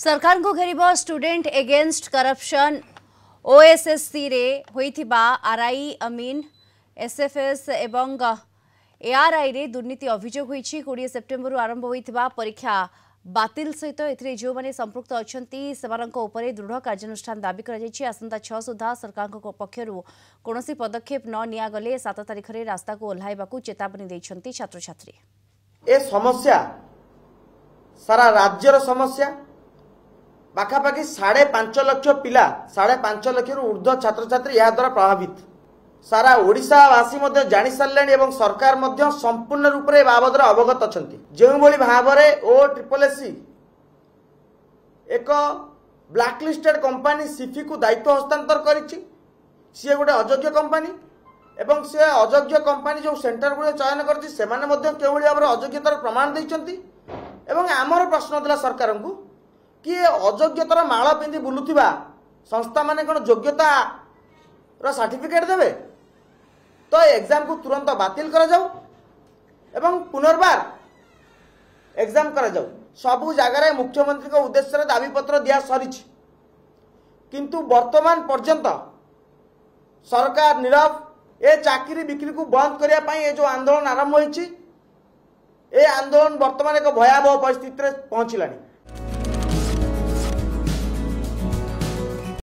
सरकार को घेर स्टूडेंट एगेन्स्ट करप्शन ओएसएससी रे होइथिबा आरआई अमीन एसएफएस एवं एआरआई रे दुर्नीति अभियोग होइछि। 20 सेप्टेम्बर आरंभ होइथिबा परीक्षा बातिल सहित एथिरे जो माने संपृक्त अछंती सेमानक उपरे दृढ़ कार्यानुष्ठान दाबी करा जायछि। आसंता 6 सुधा सरकार को पक्षरु कोनोसी पदक्षेप न निया गले 7 तारिख रे रास्ता को ओल्हाइबाकू चेतावनी दैछंती छात्र छात्री। ए समस्या सारा राज्यर समस्या पाखापाखि 5.5 लाख पिला 5.5 लाख ऊर्ध्व छात्र छात्री या द्वारा प्रभावित सारा ओडिशावासी मध्य जानि सारलेनी एवं सरकार मध्य संपूर्ण रूप से बाबद अवगत अछंती। जो भली भाबरे OSSC एक ब्लैकलिस्टेड कंपनी सिफी को दायित्व हस्तांतर करिछि। सी गोटे अयोग्य कंपनी एवं से अयोग्य कंपनी जो सेंटर गुड़े चयन करछि सेमाने मध्य केउ भली भाबरे अयोग्यतार प्रमाण दैछंती। एवं आमर प्रश्न दिला सरकार को कि अयोग्यतार माला पिंधि बुलुथिबा संस्था माने कोन योग्यता रो सर्टिफिकेट देबे तो एग्जाम को तुरंत बातिल करा जाऊ एवं पुनर्बार एग्जाम करा जाऊ। सबु जगार मुख्यमंत्री को उद्देश्य दाबी पत्र दिया सरी किंतु वर्तमान पर्यंत सरकार नीरव। ए चाकरी बिक्री को बंद करिया पई ए जो आंदोलन आरंभ होईछि ए आंदोलन वर्तमान एक भयावह परिस्थिति रे पहुंचलानी।